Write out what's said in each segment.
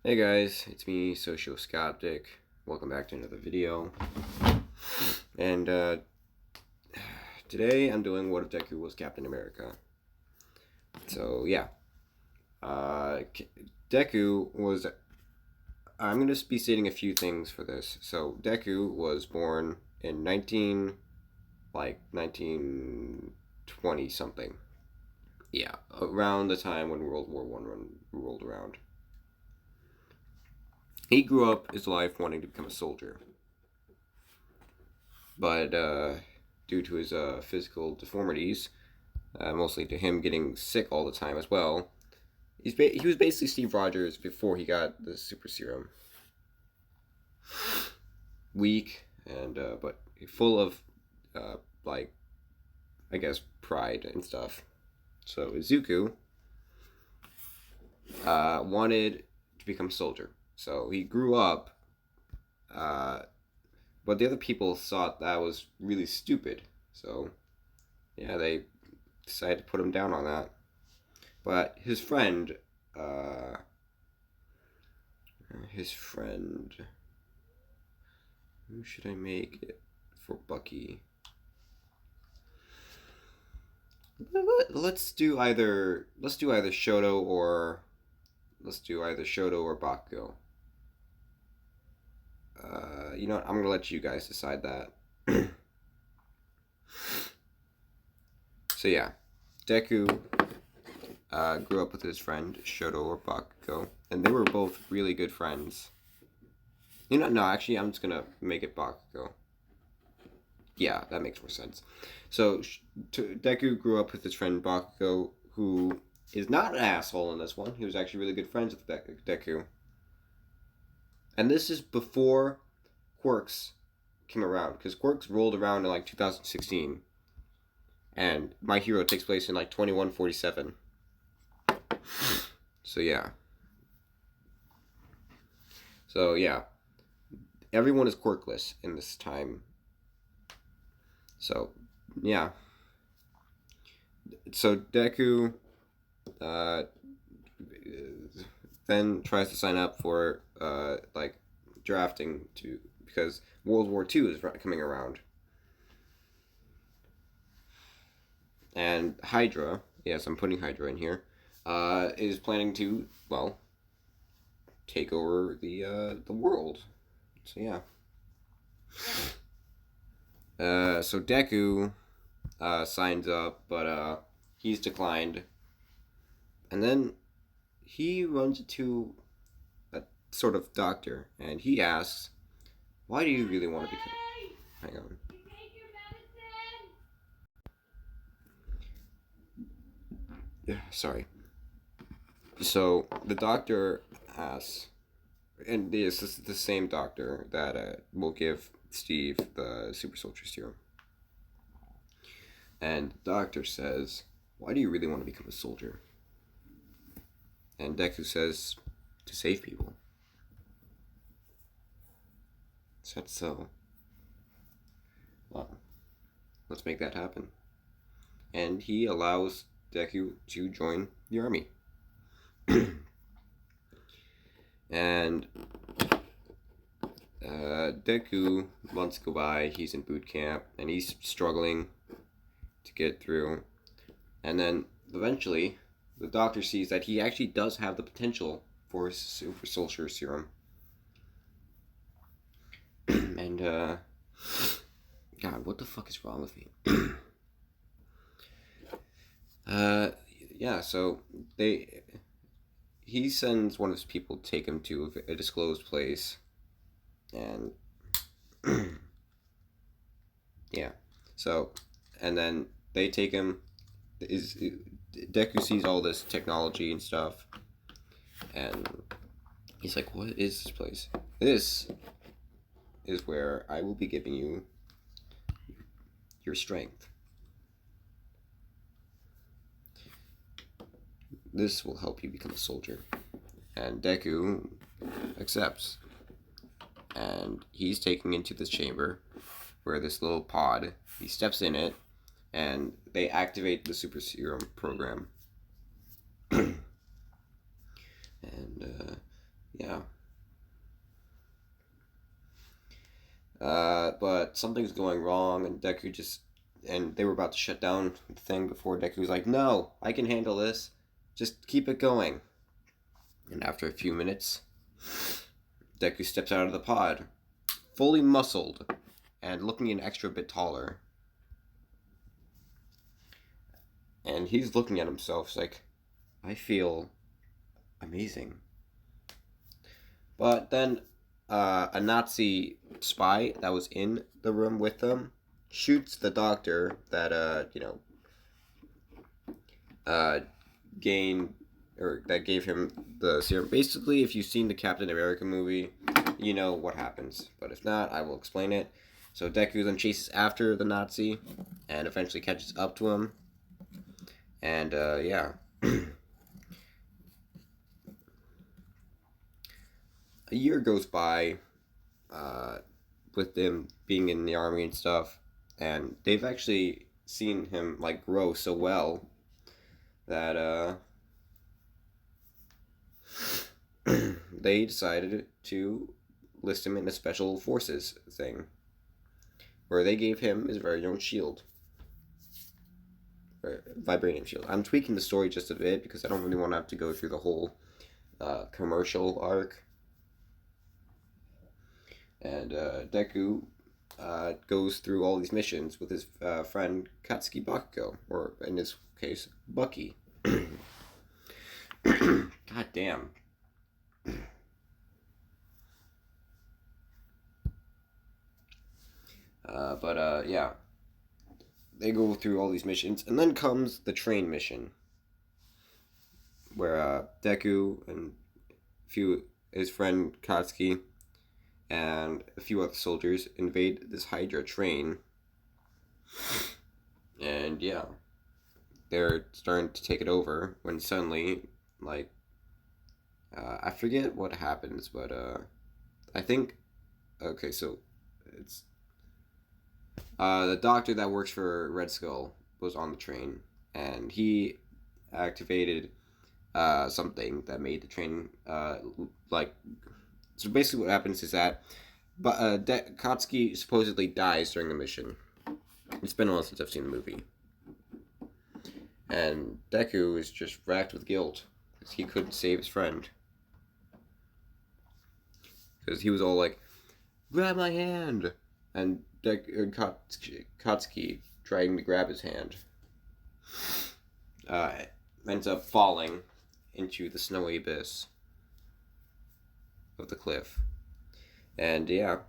Hey guys, it's me, Socioscoptic. Welcome back to another video. And today I'm doing What If Deku Was Captain America. So yeah, uh, Deku was. I'm gonna be stating a few things for this. So Deku was born in 1920 something. Yeah, around the time when World War One rolled around. He grew up his life wanting to become a soldier, but due to his physical deformities, mostly to him getting sick all the time as well, he was basically Steve Rogers before he got the super serum. Weak and but full of uh, like I guess pride and stuff. So Izuku wanted to become a soldier, so he grew up. Uh, but the other people thought that was really stupid, so yeah, they decided to put him down on that. But uh, his friend, who should I make it for Bucky? Let's do either Shoto or Bakugo. You know what? I'm gonna let you guys decide that. So yeah, Deku grew up with his friend Shoto or Bakugo, and they were both really good friends. No, actually, I'm just gonna make it Bakugo. Yeah, that makes more sense. So Deku grew up with his friend Bakugo, who is not an asshole in this one. He was actually really good friends with Deku. And this is before Quirks came around, because Quirks rolled around in like 2016, and My Hero takes place in like 2147. So yeah. So yeah, everyone is quirkless in this time. So yeah. So Deku uh, then tries to sign up for like drafting to because World War II is coming around, and Hydra. Yes, I'm putting Hydra in here. Is planning to take over the world. So yeah. So Deku signs up, but he's declined, and then he runs into a sort of doctor, and he asks, "Why do you really want to become?" Hang on. Yeah, sorry. So the doctor asks, and this is the same doctor that will give Steve the super soldier serum. And the doctor says, "Why do you really want to become a soldier?" And Deku says, "To save people." Said so. Well, let's make that happen. And he allows Deku to join the army. And Deku, months go by, he's in boot camp, and he's struggling to get through. And then eventually, the doctor sees that he actually does have the potential for his super soldier serum. And God, what the fuck is wrong with me? uh, yeah. So he sends one of his people to take him to a disclosed place, and yeah. So, and then they take him. Deku sees all this technology and stuff, and he's like, "What is this place? This is where I will be giving you your strength. This will help you become a soldier." And Deku accepts, and he's taken into this chamber where this little pod. He steps in it, and they activate the super serum program. And yeah. But something's going wrong, and Deku just and they were about to shut down the thing before Deku was like, "No, I can handle this. Just keep it going." And after a few minutes, Deku steps out of the pod, fully muscled and looking an extra bit taller. And he's looking at himself, he's like, "I feel amazing." But then a Nazi spy that was in the room with them shoots the doctor that uh gained or that gave him the serum. Basically, if you've seen the Captain America movie, you know what happens. But if not, I will explain it. So Deku then chases after the Nazi and eventually catches up to him. And yeah. A year goes by with them being in the army and stuff, and they've actually seen him like grow so well that they decided to list him in a special forces thing, where they gave him his very own shield, or vibranium shield. I'm tweaking the story just a bit because I don't really want to have to go through the whole commercial arc. And Deku goes through all these missions with his friend Katsuki Bakugo, or in this case, Bucky. God damn. But yeah, they go through all these missions, and then comes the train mission, where Deku and his friend Katsuki and a few other soldiers invade this Hydra train. And yeah, they're starting to take it over when suddenly, like, I forget what happens, but I think, okay, so it's the doctor that works for Red Skull was on the train, and he activated something that made the train like. So basically, what happens is that, but Katsuki supposedly dies during the mission. It's been a while since I've seen the movie, and Deku is just racked with guilt because he couldn't save his friend. Because he was all like, "Grab my hand," and Katsuki trying to grab his hand ends up falling into the snowy abyss of the cliff. And yeah.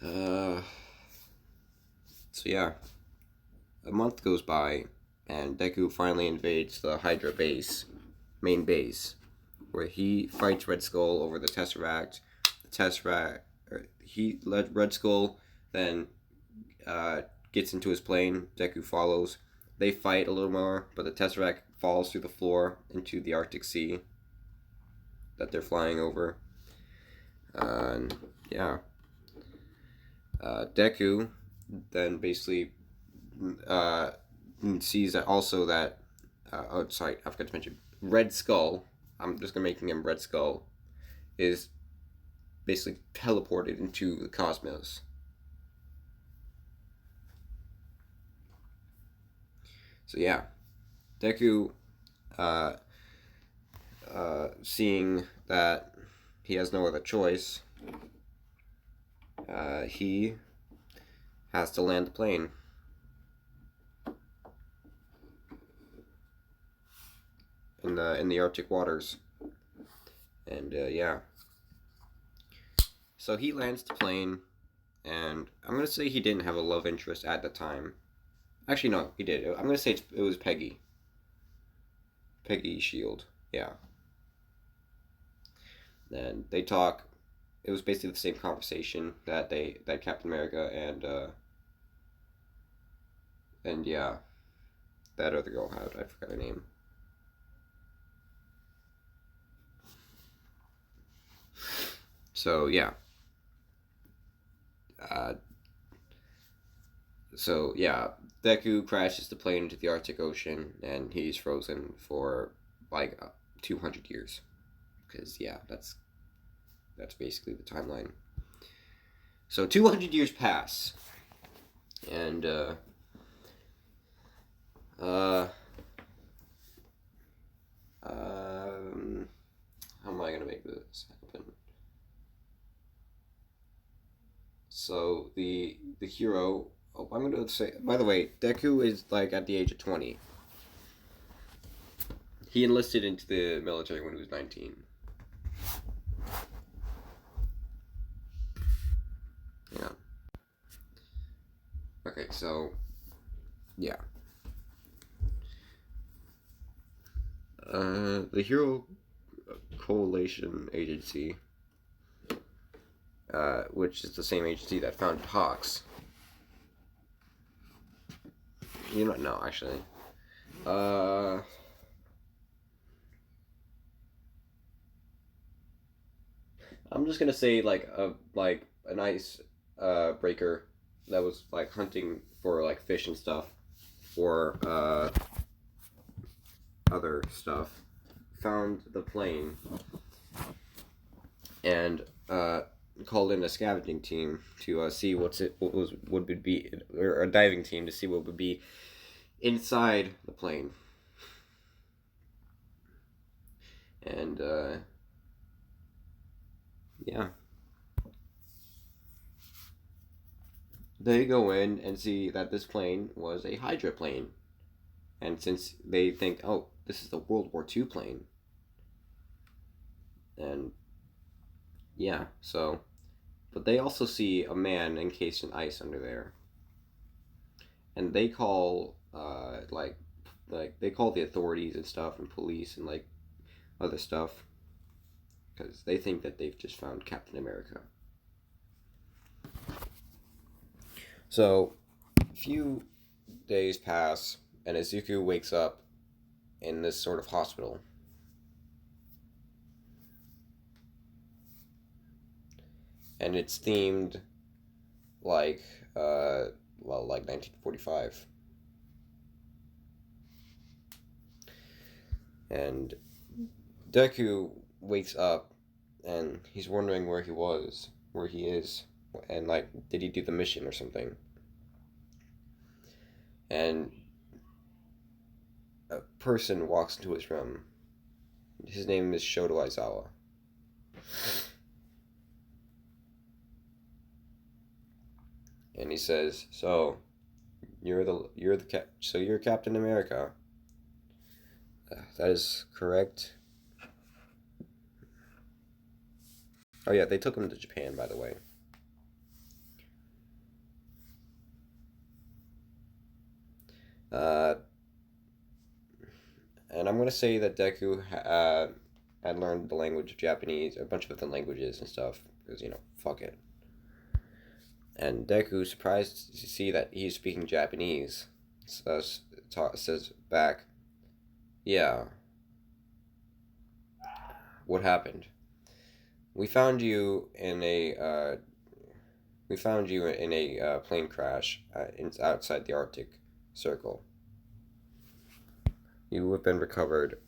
So yeah. A month goes by, and Deku finally invades the Hydra main base, where he fights Red Skull over the Tesseract. He let Red Skull then gets into his plane. Deku follows. They fight a little more, but the Tesseract falls through the floor into the Arctic Sea that they're flying over. And yeah. Deku then basically sees that also that oh sorry, I forgot to mention Red Skull. I'm just gonna making him Red Skull is basically teleported into the cosmos. So yeah, Deku, seeing that he has no other choice, he has to land the plane. In the Arctic waters, and yeah. So he lands the plane, and I'm gonna say he didn't have a love interest at the time. Actually, no, he did. I'm gonna say it was Peggy. Peggy Shield, yeah. And they talk. It was basically the same conversation that Captain America and yeah, that other girl had. I forgot her name. So yeah. So yeah, Deku crashes the plane into the Arctic Ocean, and he's frozen for like 200 years. Because, yeah, that's basically the timeline. So 200 years pass. And, how am I going to make this happen? So the hero. Oh, I'm going to say. By the way, Deku is like at the age of 20. He enlisted into the military when he was 19. Yeah. Okay, so yeah. The Hero Coalition Agency, which is the same agency that founded Hawks. You don't know, actually. I'm just gonna say like an ice breaker that was like hunting for like fish and stuff, or other stuff, found the plane and called in a scavenging team to see what would be, or a diving team to see what would be inside the plane. And yeah, they go in and see that this plane was a Hydra plane, and since they think, oh, this is the World War II plane, and yeah, so, but they also see a man encased in ice under there, and they call they call the authorities and stuff, and police and like other stuff, because they think that they've just found Captain America. So a few days pass, and Izuku wakes up in this sort of hospital. And it's themed like, like 1945. And Deku wakes up, and he's wondering where he is, and like, did he do the mission or something? And a person walks into his room. His name is Shoto Aizawa. And he says, "So, you're Captain America." That is correct. Oh yeah, they took him to Japan, by the way. And I'm gonna say that Deku had learned the language of Japanese, a bunch of other languages and stuff, because fuck it. And Deku, surprised to see that he's speaking Japanese, says back, "Yeah, what happened? We found you in a plane crash outside the Arctic Circle. You have been recovered."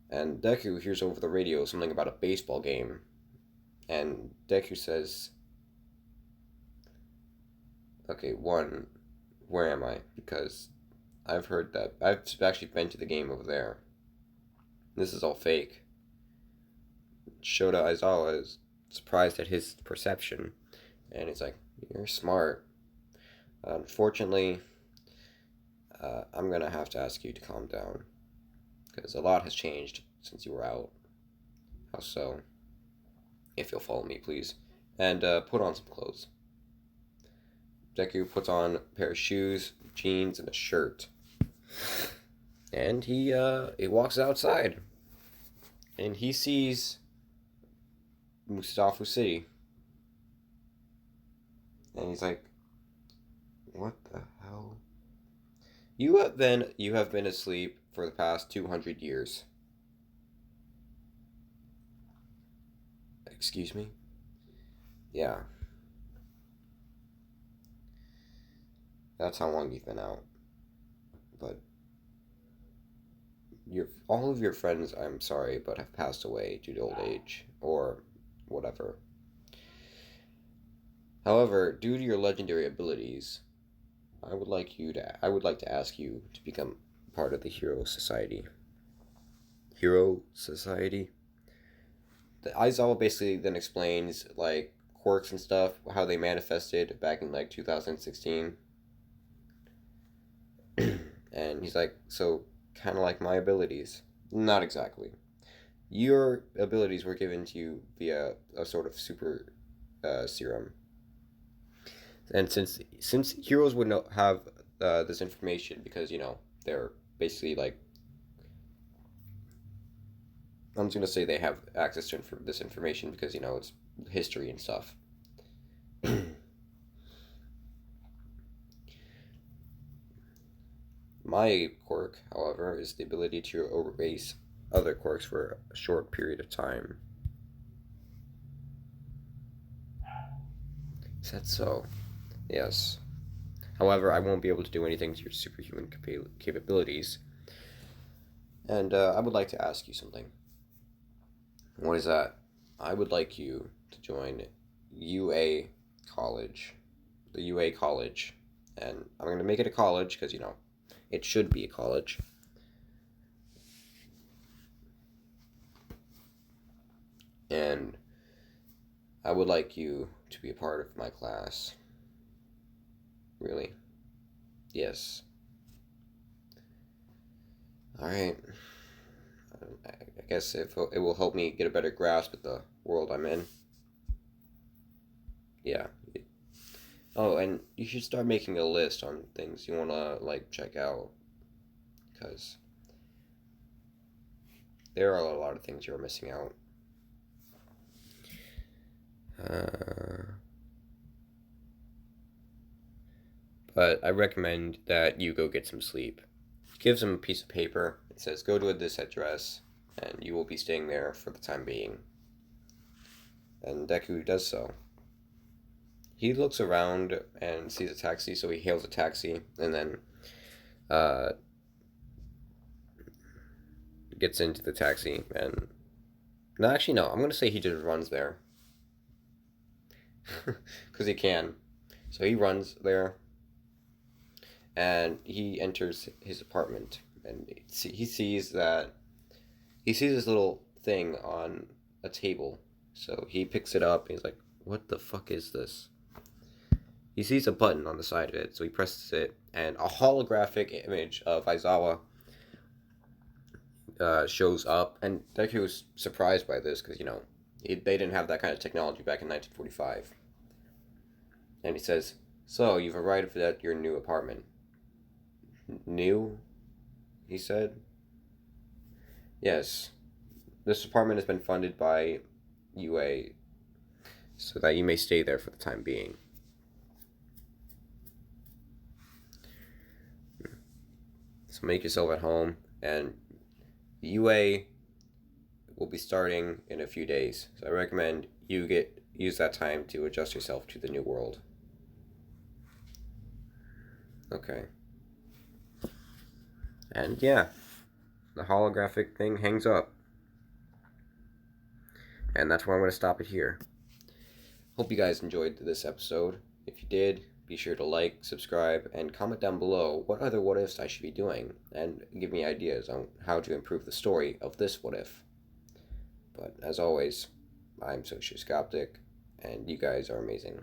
And Deku hears over the radio something about a baseball game. And Deku says, "Okay, one, where am I? Because I've heard that. I've actually been to the game over there. This is all fake." Shota Aizawa is surprised at his perception. And he's like, "You're smart. Unfortunately, I'm going to have to ask you to calm down. Because a lot has changed since you were out. How so? If you'll follow me, please. And put on some clothes." Deku puts on a pair of shoes, jeans, and a shirt. And he walks outside. And he sees Mustafa City. And he's like, "What the hell? You have been asleep for the past 200 years. Excuse me?" Yeah. That's how long you've been out. But all of your friends, I'm sorry, but have passed away due to old age or whatever. However, due to your legendary abilities, I would like to ask you to become part of the Hero Society. Hero Society? The Aizawa basically then explains like quirks and stuff, how they manifested back in like 2016. And he's like, so kind of like my abilities. Not exactly. Your abilities were given to you via a sort of super serum. And since heroes would know, have this information because they're basically like, I'm just gonna say they have access to this information because it's history and stuff. My quirk, however, is the ability to erase other quirks for a short period of time. Is that so? Yes. However, I won't be able to do anything to your superhuman capabilities. And I would like to ask you something. What is that? I would like you to join UA College. The UA College. And I'm going to make it a college because, it should be a college. And I would like you to be a part of my class. Really? Yes. Alright. I guess it will help me get a better grasp of the world I'm in. Yeah. Oh, and you should start making a list on things you want to, like, check out. Because there are a lot of things you're missing out. But I recommend that you go get some sleep. Gives him a piece of paper. It says, go to this address, and you will be staying there for the time being. And Deku does so. He looks around and sees a taxi, so he hails a taxi, and then gets into the taxi. And no, actually, no. I'm gonna say he just runs there because he can. So he runs there, and he enters his apartment, and he sees this little thing on a table. So he picks it up, and he's like, "What the fuck is this?" He sees a button on the side of it, so he presses it, and a holographic image of Aizawa shows up. And Deku was surprised by this because they didn't have that kind of technology back in 1945. And he says, "So you've arrived at your new apartment." New? He said. Yes. This apartment has been funded by UA so that you may stay there for the time being. So make yourself at home, and UA will be starting in a few days. So I recommend you use that time to adjust yourself to the new world. Okay. And yeah, the holographic thing hangs up. And that's where I'm going to stop it here. Hope you guys enjoyed this episode. If you did, be sure to like, subscribe, and comment down below what other what ifs I should be doing, and give me ideas on how to improve the story of this what if. But as always, I'm Socioscoptic, and you guys are amazing.